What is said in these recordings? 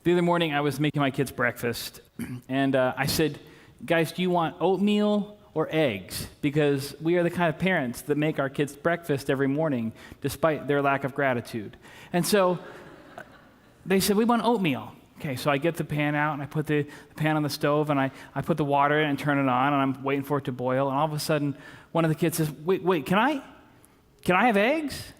The other morning, I was making my kids breakfast, and I said, guys, do you want oatmeal or eggs? Because we are the kind of parents that make our kids breakfast every morning, despite their lack of gratitude. And so they said, we want oatmeal. Okay, so I get the pan out, and I put the pan on the stove, and I put the water in and turn it on, and I'm waiting for it to boil, and all of a sudden, one of the kids says, wait, can I have eggs?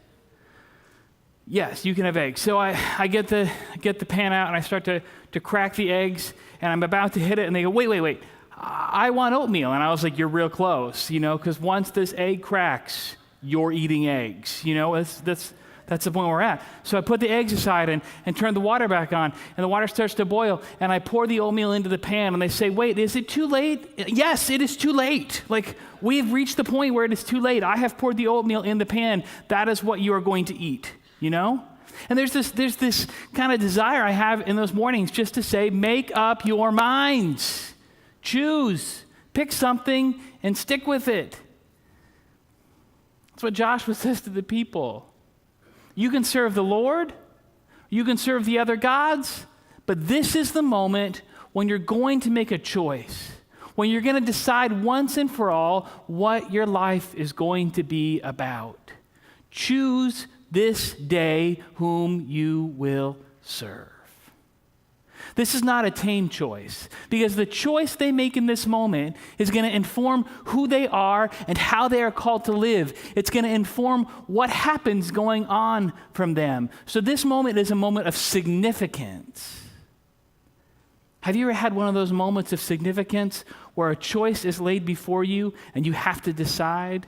Yes, you can have eggs. So I get the pan out, and I start to crack the eggs, and I'm about to hit it, and they go, wait, I want oatmeal. And I was like, you're real close, because once this egg cracks, you're eating eggs. That's the point we're at. So I put the eggs aside and turn the water back on, and the water starts to boil, and I pour the oatmeal into the pan, and they say, wait, is it too late? Yes, it is too late. Like, we've reached the point where it is too late. I have poured the oatmeal in the pan. That is what you are going to eat, And there's this kind of desire I have in those mornings just to say, make up your minds. Choose. Pick something and stick with it. That's what Joshua says to the people. You can serve the Lord, you can serve the other gods, but this is the moment when you're going to make a choice, when you're going to decide once and for all what your life is going to be about. Choose this day whom you will serve. This is not a tame choice, because the choice they make in this moment is going to inform who they are and how they are called to live. It's going to inform what happens going on from them. So this moment is a moment of significance. Have you ever had one of those moments of significance where a choice is laid before you and you have to decide?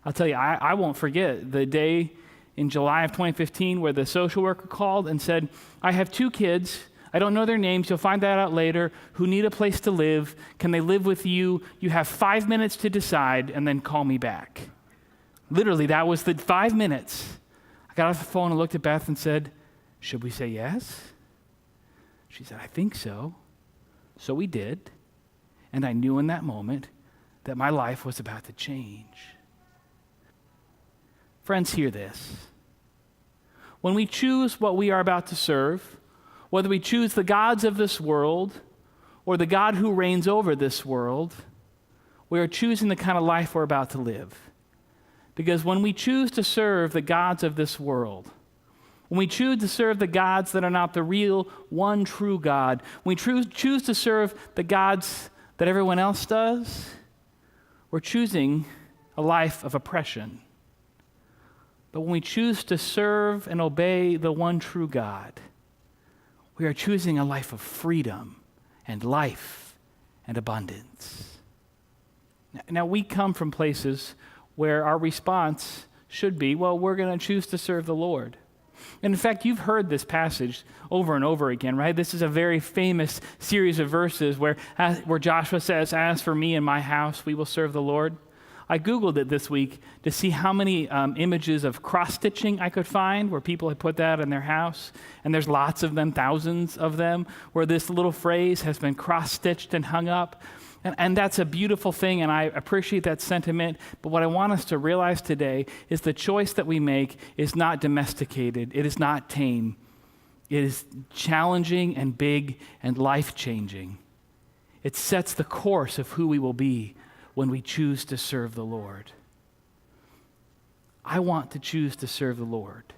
I'll tell you, I won't forget the day in July of 2015 where the social worker called and said, I have 2 kids, I don't know their names, you'll find that out later, who need a place to live. Can they live with you? You have 5 minutes to decide, and then call me back. Literally, that was the 5 minutes. I got off the phone and looked at Beth and said, should we say yes? She said, I think so. So we did, and I knew in that moment that my life was about to change. Friends, hear this. When we choose what we are about to serve, whether we choose the gods of this world or the God who reigns over this world, we are choosing the kind of life we're about to live. Because when we choose to serve the gods of this world, when we choose to serve the gods that are not the real, one true God, when we choose to serve the gods that everyone else does, we're choosing a life of oppression. But when we choose to serve and obey the one true God, we are choosing a life of freedom and life and abundance. Now, we come from places where our response should be, well, we're going to choose to serve the Lord. And in fact, you've heard this passage over and over again, right? This is a very famous series of verses where Joshua says, as for me and my house, we will serve the Lord. I Googled it this week to see how many images of cross-stitching I could find where people had put that in their house. And there's lots of them, thousands of them, where this little phrase has been cross-stitched and hung up. And that's a beautiful thing, and I appreciate that sentiment. But what I want us to realize today is the choice that we make is not domesticated. It is not tame. It is challenging and big and life-changing. It sets the course of who we will be when we choose to serve the Lord. I want to choose to serve the Lord.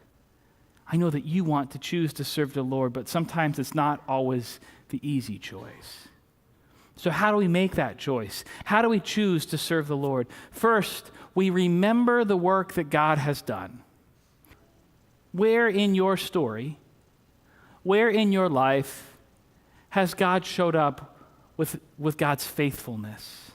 I know that you want to choose to serve the Lord, but sometimes it's not always the easy choice. So how do we make that choice? How do we choose to serve the Lord? First, we remember the work that God has done. Where in your story, where in your life has God showed up with God's faithfulness?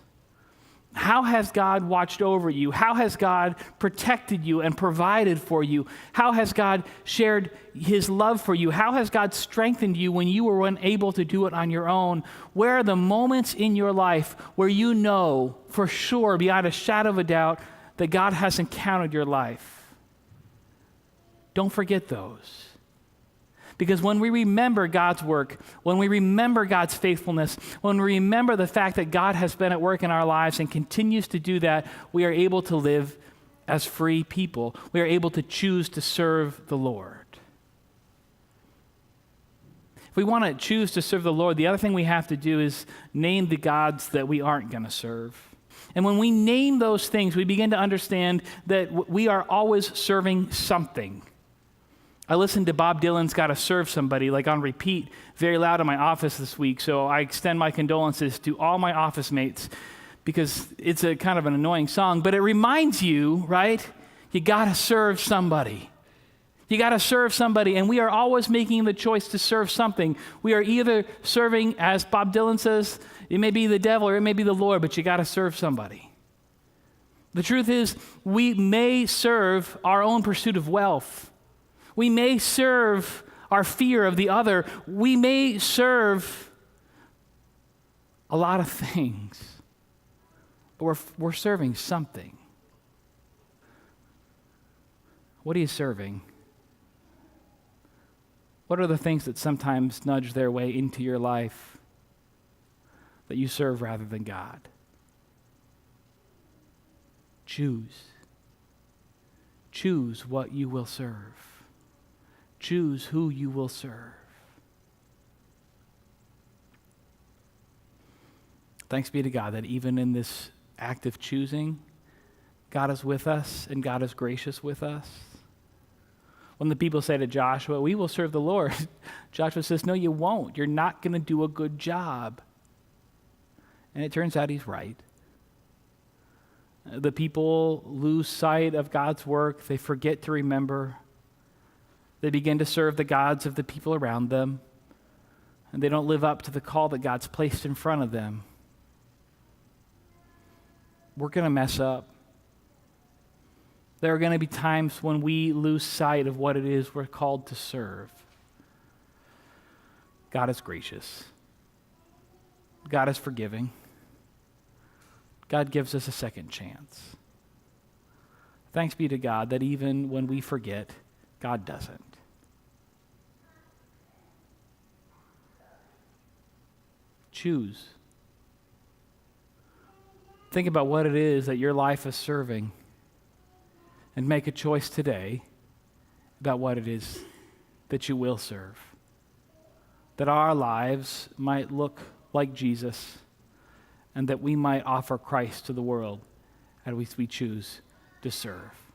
How has God watched over you? How has God protected you and provided for you? How has God shared his love for you? How has God strengthened you when you were unable to do it on your own? Where are the moments in your life where you know for sure, beyond a shadow of a doubt, that God has encountered your life? Don't forget those. Because when we remember God's work, when we remember God's faithfulness, when we remember the fact that God has been at work in our lives and continues to do that, we are able to live as free people. We are able to choose to serve the Lord. If we want to choose to serve the Lord, the other thing we have to do is name the gods that we aren't going to serve. And when we name those things, we begin to understand that we are always serving something. I listened to Bob Dylan's Gotta Serve Somebody, like on repeat, very loud in my office this week, so I extend my condolences to all my office mates because it's a kind of an annoying song, but it reminds you, right? You gotta serve somebody. You gotta serve somebody, and we are always making the choice to serve something. We are either serving, as Bob Dylan says, it may be the devil or it may be the Lord, but you gotta serve somebody. The truth is, we may serve our own pursuit of wealth. We may serve our fear of the other. We may serve a lot of things, but we're serving something. What are you serving? What are the things that sometimes nudge their way into your life that you serve rather than God? Choose. Choose what you will serve. Choose who you will serve. Thanks be to God that even in this act of choosing, God is with us and God is gracious with us. When the people say to Joshua, "We will serve the Lord," Joshua says, "No, you won't. You're not going to do a good job." And it turns out he's right. The people lose sight of God's work. They forget to remember. They begin to serve the gods of the people around them, and they don't live up to the call that God's placed in front of them. We're going to mess up. There are going to be times when we lose sight of what it is we're called to serve. God is gracious. God is forgiving. God gives us a second chance. Thanks be to God that even when we forget, God doesn't. Choose. Think about what it is that your life is serving and make a choice today about what it is that you will serve. That our lives might look like Jesus and that we might offer Christ to the world as we choose to serve.